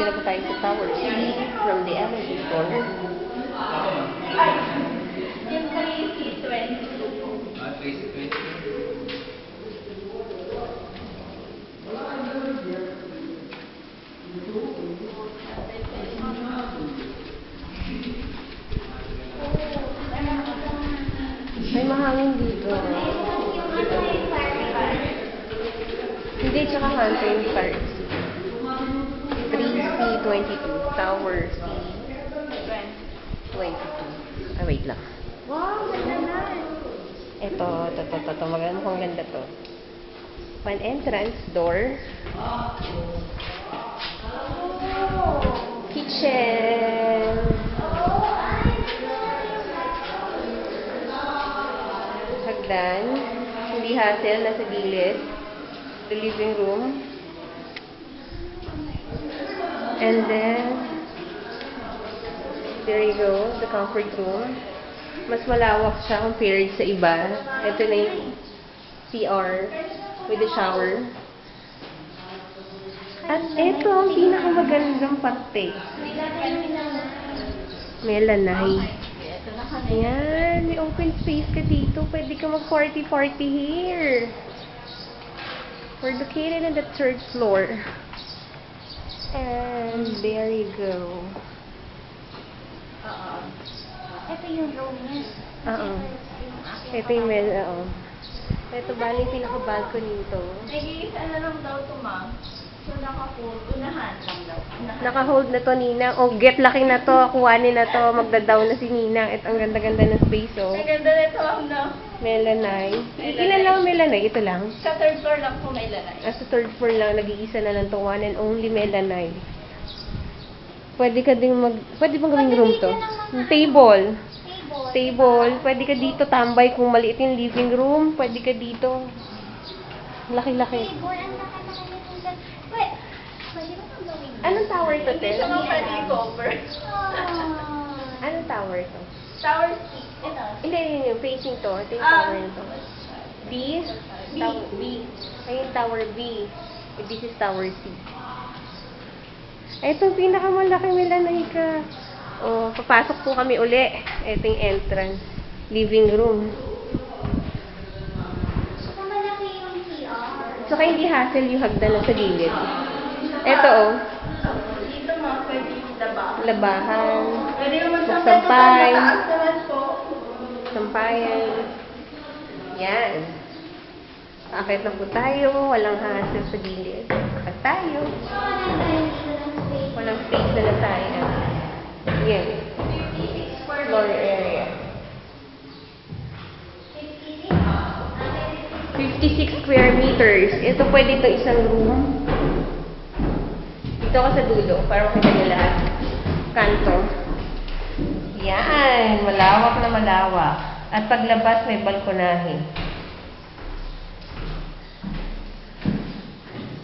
na po tayo sa Tower C from the Energy Store. Yung crazy 22. Crazy 22. May mahangin dito. Hindi, tsaka Hunter yung Tower C. 3C22. Tower C. 22. Ah, wait lang. Wow, ganda na. Ito. Maganda, mukhang ganda to. One entrance door. Kitchen. Hagdan. Hindi hassle, nasa gilid. The living room. And then, there you go, the comfort room. Mas malawak siya compared sa iba. Ito na yung CR with the shower. At ito ang pinakamagandang parte. May lanay. Ayan, may open space ka dito. Pwede ka mag-party-party here. We're located on the 3rd floor. And there you go. Ito yung room niya. Oo. Ito yung ito bali yung pinaka-balcony nito. Nag-iisa na lang daw ito, ma'am. So, naka-hold. Unahan lang daw. Naka-hold na to, Ninang. Oh, get lucky na to. Kuhanin na to. Magda-down na si Ninang. Ito ang ganda-ganda ng space, oh. Ang ganda na ito, ma'am, no? Melanay. Ilan lang Melanay? Ito lang. Sa 3rd floor lang po may lanay. Sa 3rd floor lang, nag-iisa na lang to. One and only Melanay. Pwede bang gawing room to? Table. Pwede ka dito tambay kung maliit yung living room. Pwede ka dito. Laki-laki. Anong tower to, Hindi Tel? siya mapali-cover. Anong tower to? Tower C. Ito. Hindi, yung facing to. Ito yung tower nito. B? B. Ayun, tower B. This is tower C. Ito yung pinakamalaki Melanay ka. Oh, papasok po kami uli. Ito yung entrance. Living room. So, malaki yung CR. Saka hindi hassle yung hagdan na sa gilid. Ito, oh. Dito, ma'am, pwede yung labahan. Labahan. Pwede naman Magsampay. sa mataas naman po. Sampayan. Yan. Akit na po tayo. Walang hassle sa gilid. Akit tayo. Walang space na tayo. Yan. Floor area. 56 square meters. Ito pwede ito isang room. Dito ka sa dulo para makita niyo lahat. Kanto. Yan. Malawak na malawak. At paglabas may balkonahe.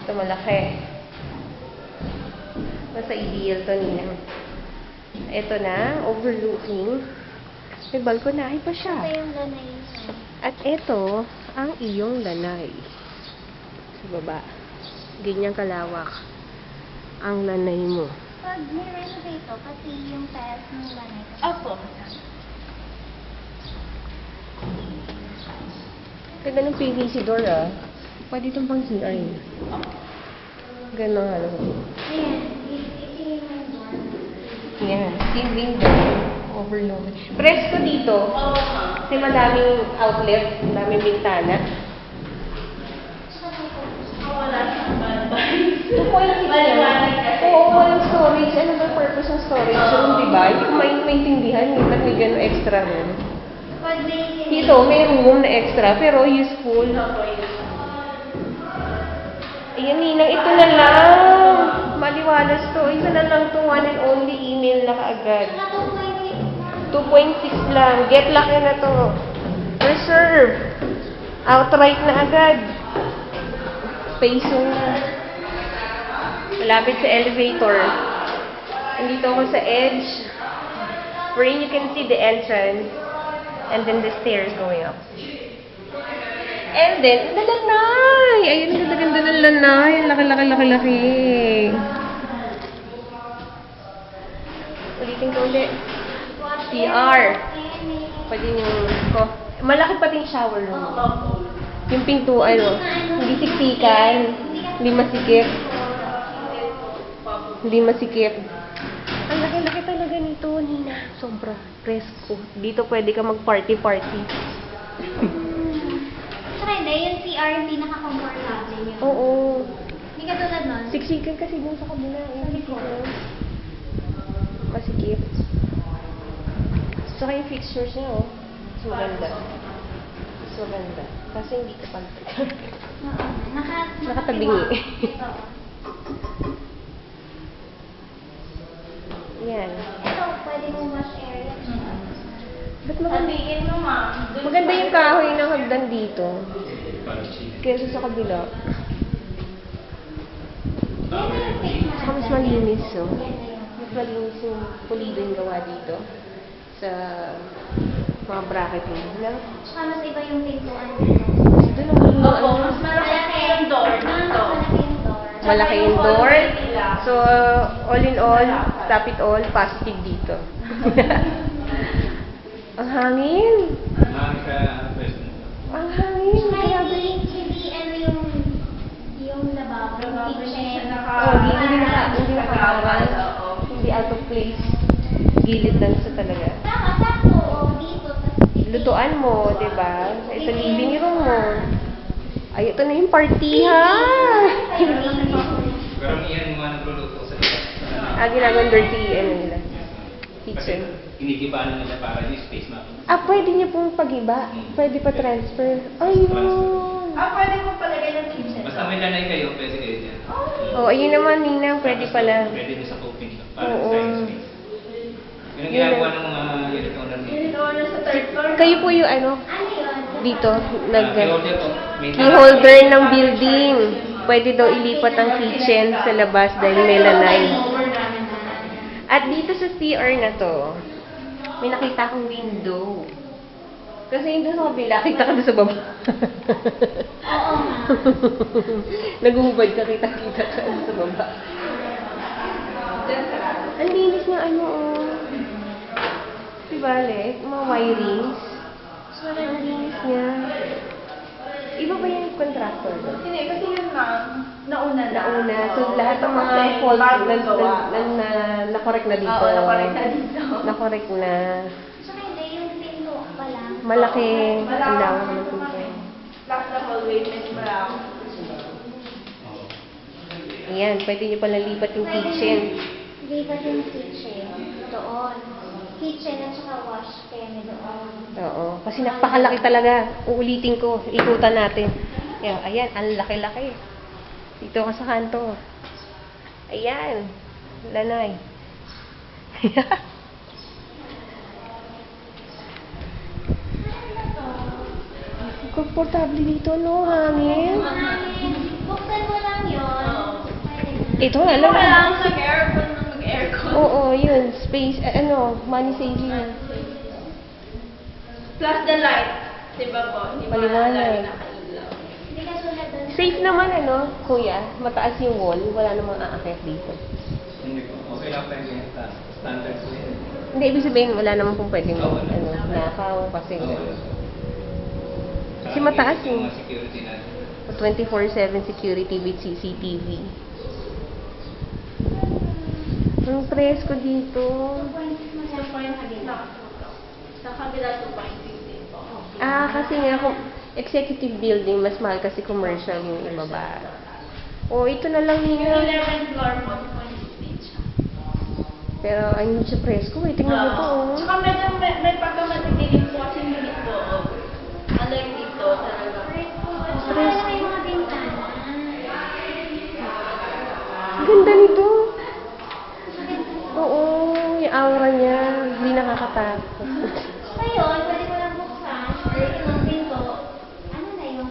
Ito malaki. Nasa ideal to, Ninang. Ito na, overlooking. May balkonahe pa siya. Ito yung lanay. At ito, ang iyong lanay. Sa baba. Ganyan kalawak ang lanay mo. Pag ni-renovate ito, pati yung tiles ng lanay. Opo. Ganda ng PVC door, ah. Pwede itong pang CR. Ganda nga lang. Ayan. Ito yung door. Yan. Yung window. Overload. Presko dito. Oo, ma'am. Kasi madaming outlet. Madaming bintana. Wala siyang bad-bye. 2.6 Maliwanag kasi. Oo, walang storage. Ano ba purpose ng storage room, di ba? Hindi ko maintindihan. Ba't may gano'n extra room? Pag may... Dito, may room na extra, pero useful. Opo, yun. Ayan, Ninang, ito na lang. Maliwalas to. Isa na lang to. One and only email na kaagad. 2.6 lang. Get lucky na to. Reserve. Outright na agad. Peso na. Malapit sa elevator. Nandito ako sa edge. Wherein you can see the entrance. And then the stairs going up. And then, the lanay! Ayun, ang ganda-ganda ng lanay. Laki. Ulitin ko ulit. CR. Pwede yung malaki pati yung shower room. Yung pintuan, hindi siksikan, hindi masikip. Hindi masikip. Ang laki-laki talaga nito, Nina. Sobra. Presko. Dito pwede ka mag-party-party. Saka hindi, yung CR yung pinaka-comfortable niya. Oo. Hindi ka tulad nun. Siksikan kasi dun sa kabila. Masikip. Saka yung fixtures niya, oh. Mas maganda. Mas maganda. Kasi hindi ka pag... Oo. Nakatabingi. Ito. Yan. Ito, pwede mong wash area. Ba't maganda? Sabihin mo, ma'am. Maganda yung kahoy ng hagdan dito. Parang chicken. Kesa sa kabila. Yan na yung face na Saka mas malinis, oh. Mas malinis yung pulido yung gawa dito. Sa mga bracket mo. No? Saka mas iba yung pintuan dito. Doon ang Opo, mas malaki yung door dito. Malaki yung door. malaki yung door. So, all in all, top it all, positive dito. Ang hangin. Mahal ka person. Ang hangin. Saka Grabe. hindi ano yung lababo, yung kitchen. Oh, hindi nakaharang. Hindi out of place. Gilid lang sa talaga. Tama, sakto. O, dito. Tas Lutuan mo, di ba? Ito living room mo. Ay, ito na yung party, ha? Karamihan yung mga nagluluto sa labas. Ginagawang dirty, ano nila. Kitchen. Kasi inigibaan nila para yung space na. Pwede niyo pong pag-iba. Pwede pa transfer. Ayun. Pwede mo palagay ng kitchen. Basta may lanay kayo, pwede kayo dyan. Oh, ayun naman, Ninang. Pwede pala. Pwede din sa cooking. Para Oo. sa space. Yun ang ginagawa ng mga unit owner dito. Ito na sa third floor. Kayo po yung ano, Ano yun? dito, Key-holder to. key holder ng building. Pwede daw ilipat ang kitchen sa labas dahil may lanay. At dito sa CR na to, may nakita akong window. Kasi yung doon sa kabila, kita ka doon sa baba. Oo nga. Naguhubad ka, kita-kita ka doon sa baba. Ang linis na ano, oh. Diba, Alec? Mga wirings. Ang linis niya. Iba ba yung contractor doon? Hindi, kasi yun, ma'am. Nauna na. Nauna. So, lahat ng mga Kasi faults bagong gawa. na-correct na dito. Oo, nakorek na dito. Na-correct na. Saka hindi, yung pinto pa lang. Malaki. Ang Malaki. lawak ng pinto. Plus the hallway, medyo malaki. Ayan, pwede nyo pala lipat yung kitchen. Lipat yung kitchen. Doon. Kitchen at saka wash kaya doon. Oo. Kasi napakalaki talaga. Uulitin ko. Ikutan natin. Ayan, ang laki-laki. Dito ka sa kanto. Ayan. Lanay. Komportable dito, no? Hangin. Buksan mo lang yun. Ito, alam mo. Wala akong nag-aircon nung mag-aircon. Oo, yun. Space, money saving. Plus the light. Diba po? Hindi Maliwanag. lagi nakailaw. Hindi ka tulad doon. Safe naman, kuya. Mataas yung wall. Wala namang aakyat dito. Hindi ko. Okay lang pa yung ganyan taas. Standard po yan. Hindi, ibig sabihin, wala naman pong pwedeng, Oo, wala. nakaw kasi. Oo. Kasi mataas yung yung mga security natin. 24/7 security with CCTV. Ang presko dito. 2.6 mo sa kabila. Sa kabila 2.15 po. Kasi nga, kung executive building, mas mahal kasi commercial yung ibaba. Ito na lang Yung nila. 11th floor po, 2.15 siya. Pero, ayun siya presko. Tingnan mo to, oh. Tsaka medyo may pagkamatigilim po kasi yung dito. Unlike dito, talaga. Saka yung mga bintana. Ang ganda nito. Oo, yung aura niya. Hindi nakakatakot. Ngayon, pwede mo lang buksan. Yung pinto. Ano na yung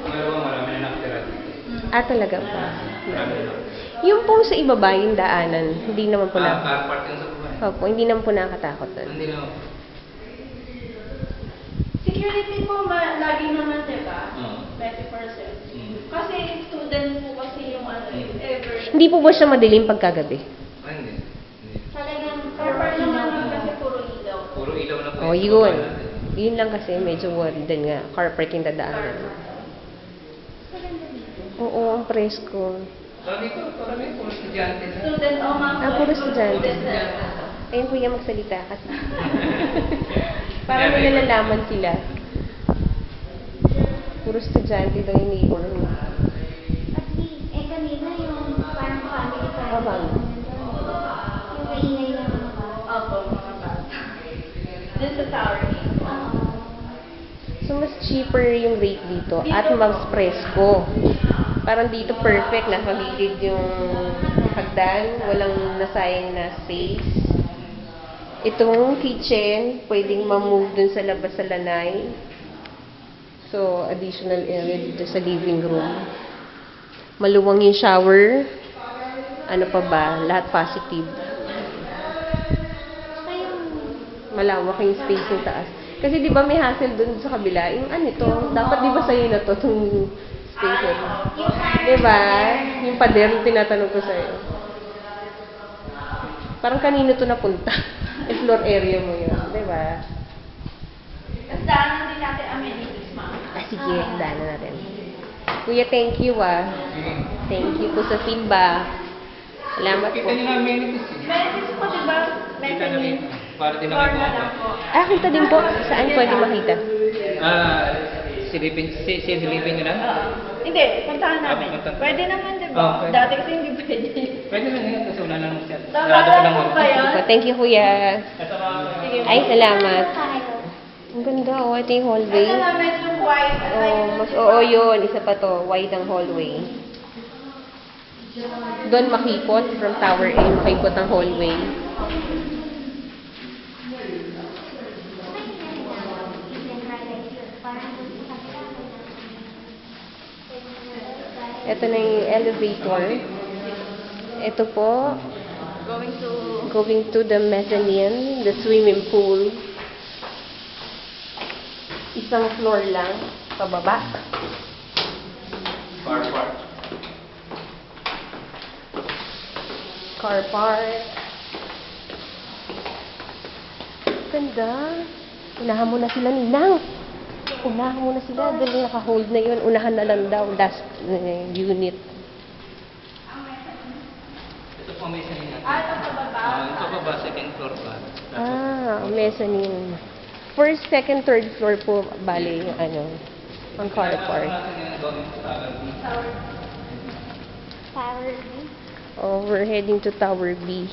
Pero marami na nakatira dito. Talaga pa. Marami na. Yung pong sa ibaba, yung daanan, hindi naman po na... Car park yung sa buhay. Opo, hindi naman po nakakatakot doon. Hindi naman. Security po, lagi naman, diba? Oo. 24/7. Mm. Kasi student po kasi yung ano, if ever. Hindi po ba siya madilim pagkagabi? Hindi. Hindi. talagang Per Oh, yun. Yun lang kasi medyo worried din nga. Car parking dadaanan. Oo, ang presko. Parang puro estudyante na. Student o mga Puro estudyante. Ayun kuya magsalita kasi. Parang may nalalaman sila. Puro estudyante daw yung neighbor. At least, kanina yung parang family Ah, family. Yung maingay na mga bata. Opo, mga bata. Dun sa tower. Oo. So, mas cheaper yung rate dito at mas presko. Parang dito perfect, nasa gilid yung hagdan, walang nasayang na space. Itong kitchen, pwedeng ma-move dun sa labas sa lanay. So, additional area dito sa living room. Maluwang yung shower. Ano pa ba? Lahat positive. Saka yung Malawak yung space ng taas. Kasi di ba may hassle dun sa kabila? Yung ano to, dapat di ba sa'yo na to, itong space na to? Di ba? Yung pader, yung tinatanong ko sa'yo. Parang kanino to napunta? Yung floor area mo yun, di ba? Tapos daanan din natin amenities, ma'am. Sige, daanan natin. Kuya, thank you Thank you po sa feedback. Salamat po. Kita nyo na amenities eh. Benefits po, di ba? Kita na rin. Para din Floor ako na lang po. Kita din po. Saan pwede makita? Silipin nyo lang? Hindi, puntahan namin. Puntahan. Pwede naman, di Oo, ba? pwede. Dati kasi hindi pwede. Pwede na yun kasi wala nang siya. Tama Sarado ko lang po ako. ba yun? Thank you, kuya. Ito ka. Sige. Ay, salamat. tayo. Ang ganda, oh. Ito yung hallway. Ito naman yung white. Oo, yun. Isa pa to. Wide ang hallway. Doon makipot. From Tower A, makipot ang hallway. Ito na yung elevator. Ito po, going to the mezzanine, the swimming pool. Isang floor lang, pababa. Car park. Ganda. Unahan mo na sila, Ninang. Unahan mo na sila. Dali naka-hold na yun. Unahan na lang daw. Last unit. Ito po may sanin natin. Ito sa baba. Ito pa ba? Second floor pa. Mezzanine. First, second, third floor po, bali yung ang car park. Power B. Oh, we're heading to Tower B.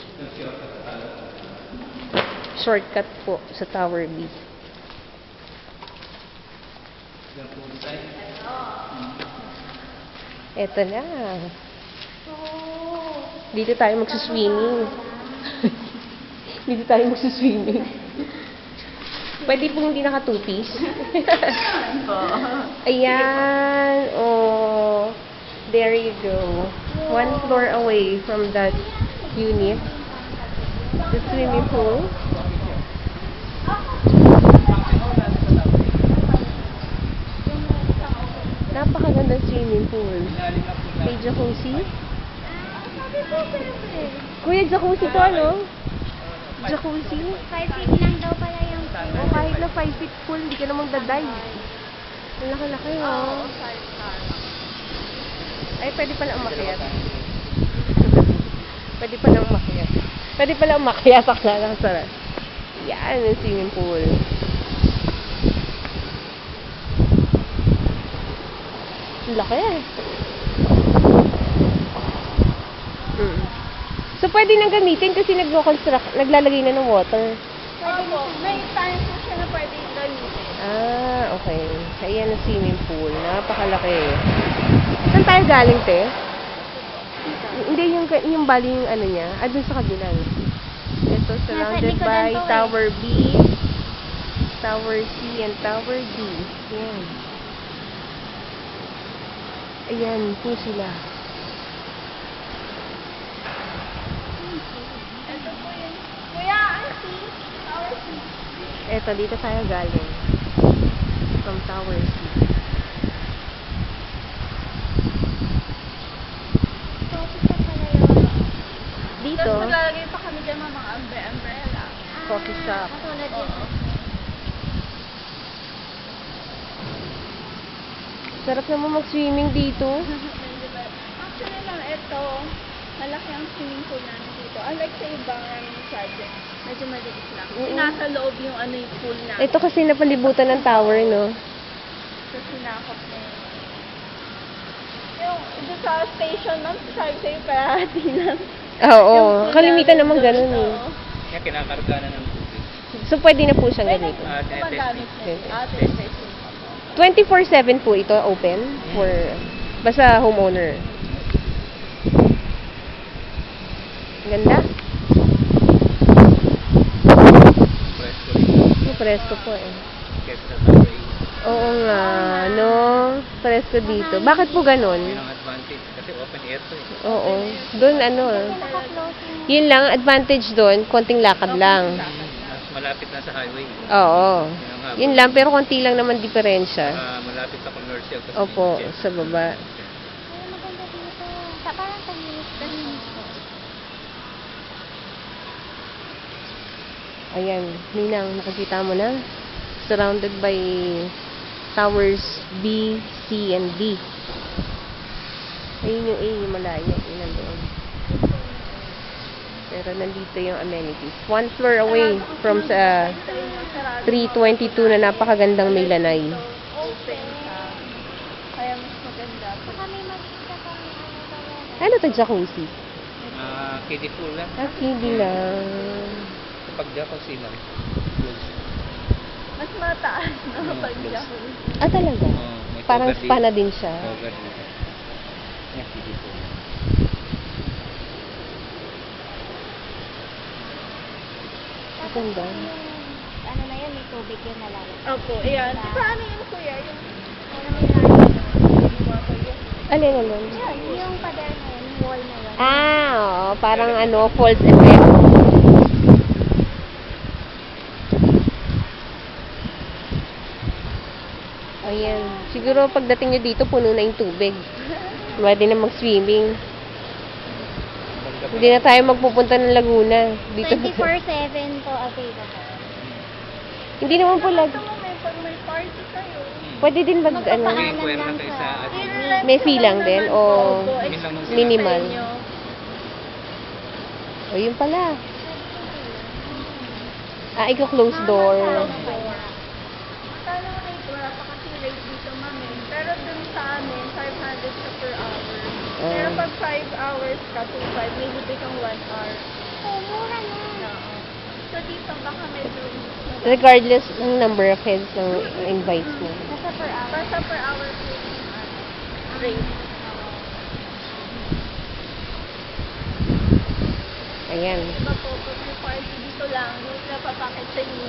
Shortcut po sa Tower B. Eto na. Dito tayo magsuswimming. Dito tayo magsuswimming. Pwede pong hindi naka two-piece. Ayan. Oh. There you go. One floor away from that unit. The swimming pool. Napakaganda swimming pool. May jacuzzi. Kuya, jacuzzi to ano? Jacuzzi. 5 feet lang daw pala yung O kahit na 5 feet pool, hindi ka namang dadive. Ang laki-laki, oh. Ay, pwede pala umakyat. Pwede pala umakyat. Pwede pala umakyat. Akala lang sarap. Yan, yung swimming pool. Ang laki eh. So, pwede nang gamitin kasi naglalagay na ng water. Opo, may times na siya na pwede gamitin. Okay. Ayan ang swimming pool. Napakalaki. Saan tayo galing, te? Hindi, yung bali yung ano niya. Dun sa kabila. Ito, surrounded likodan by to eh. Tower B, Tower C, and Tower D. Ayan. Ayan po sila. Ito po yun. Kuya, ang C. Tower C. Eto, dito tayo galing. From Tower C. Coffee shop pala yun. Dito, Tapos maglalagay pa kami dyan mga umbrella. coffee shop. Katulad yun. Sarap naman mag-swimming dito. Actually lang, ito, malaki ang swimming pool namin dito. Unlike sa ibang project, medyo maliit lang. Kasi nasa loob yung yung pool na. Ito kasi napalibutan ng tower, no? So, sinakop na yun. Yung ito sa station, ma'am, sabi sa'yo, parati lang. Oo, Yung pool kalimitan namin naman doon, ganun eh. oo. Kaya kinakarga na ng tubig. So, pwede na po siyang ganito. Gumagamit na Okay. yun. Testing. 24/7 po ito open for basta homeowner. Ganda. Presko rin. Presko po eh. Kesa sa Tower 8. Oo nga, no? Presko dito. Bakit po ganun? Yun ang advantage. Kasi open air to eh. Oo. Doon ano, Naka-closing. yun lang, advantage doon, konting lakad lang. Mas malapit na sa highway. Oo. Yun ang haba. Yun lang, pero konti lang naman diferensya. Malapit sa commercial. Kasi Opo, may sa baba. Ay, maganda dito. Parang tahimik dito. Ayan, Ninang, nakikita mo na. Surrounded by towers B, C, and D. Ayun yung A, yung malayo, yung nandoon. Pero nandito yung amenities. 1 floor away from sa 322 na napakagandang may lanay. Open siya. Kaya mas maganda. Saka may makikita kami talaga. Ano to, jacuzzi? kiddie pool lang. Kiddie lang. Kapag jacuzzi lang. Close. Mas mataas na pag close. jacuzzi. Talaga? May Parang cover spa din. na din siya. Cover din. Yan, kiddie pool. Tapos Ganda. yung, ano na yun, may tubig yun na lang. Opo, ayan. Paano yun, kuya? Yung Ano may lalim. water yun. Alin, alin? Yun, yung pader na yun, yung wall na yun. Oo. Parang ano, false effect. Ayan. Siguro pagdating nyo dito, puno na yung tubig. Pwede na mag-swimming. Hindi na tayo magpupunta ng Laguna. Dito. 24/7 po available. Hindi naman po lag. Ito mo, pag may party kayo. Pwede din mag, ano, Okay, kuwera na kayo sa atin. may fee lang din o Yun lang ang minimal. Sa inyo. O, yun pala. Iko-close door. Akala ko rate, wala pa kasi rate dito, mami. Pero dun sa amin, 500 ka per hour. Pero pag 5 hours ka, 2.5, may libre kang 1 hour. Oh, mura na. Oo. So dito, baka medyo Regardless ng number of heads ng invites mo. Nasa per hour. basta per hour po yung rate. Ayan. Iba po, pag may party dito lang, yung napapakit sa inyo.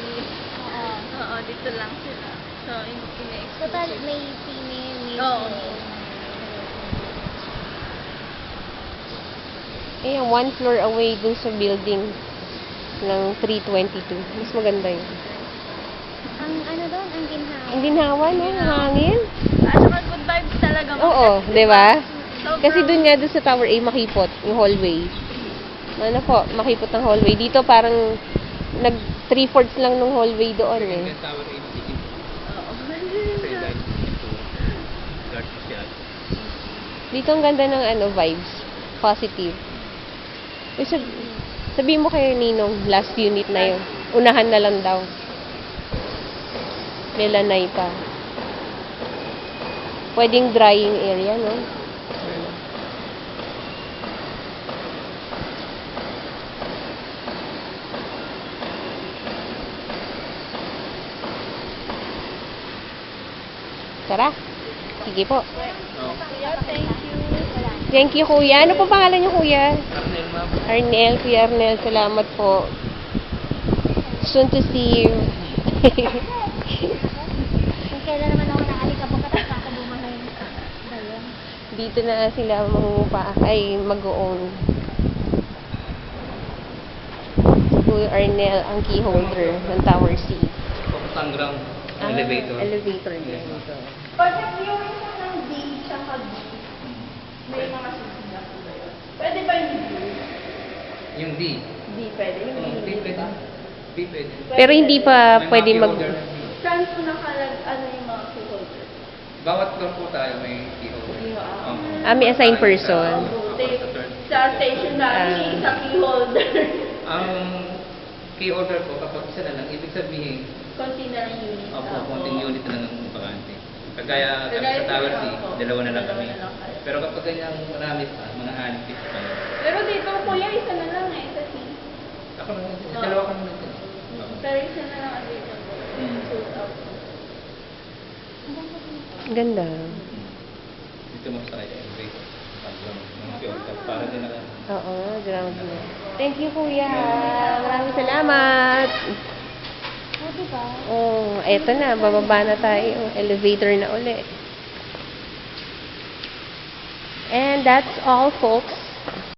Oo. Oo, dito lang sila. So, ine-exclusive. Total, may female, may Oo. female. Ayan, 1 floor away dun sa building ng 322. Mas maganda yun. Ang ano doon, ang ginhawa. Ang ginhawa, no? Ang hangin. At saka good vibes talaga. Oo, di ba? Sobrang- Kasi dun nga, dun sa Tower A, makipot yung hallway. Ano po, makipot ng hallway. Dito parang nag 3/4 lang ng hallway doon eh. Yung tower ay magiging Oo. sa ilalim ito. Guard ko siya. Dito ang ganda ng ano, vibes. Positive. Eh, sabihin mo kay Ninong, last unit na yun. Unahan na lang daw. May lanay pa. Pwedeng drying area, no? Tara. Sige po. Oh. Kuya, thank you. Thank you, kuya. Ano po pangalan niyo, kuya? Arnel, ma'am. Arnel, Kuya Arnel, salamat po. Soon to see you. Kung kailan naman ako naalikabok at ako bumahay. Ayun. Dito na sila mangungupa, ay mag-own. Kuya Arnel, ang key holder ng Tower C. Papuntang ground. Elevator. Elevator din Yes, ma'am. ito. Pag nag-viewing ka ng D tsaka B, may mga susunod po ba yun? Pwede ba yung D? Yung D. D pwede. Yung Oh, D, D pwede. D pwede. Pero hindi pa May pwede mga mag... key holder. Saan po nakalag, ano yung mga key holder? Bawat floor po tayo may keyhole. May assigned person. Sa stationary, sa key holder. Ang key holder po, kapag isa na lang, ibig sabihin, Konti na lang unit. konting unit na lang ang bakante. Kagaya kami sa Tower C, dalawa na lang kami. Pero kapag ganyan marami pa, mga antik pa. Pero dito, kuya, isa na lang eh, sa team. Ako lang, dalawa kami nito. Pero isa na lang available. Sold out. Ganda. Dito mo sa elevator. Mga key para din na lang. Oo, ground na. Thank you, kuya. Maraming salamat. Diba? Oh, eto na. Bababa na tayo. Elevator na uli. And that's all, folks.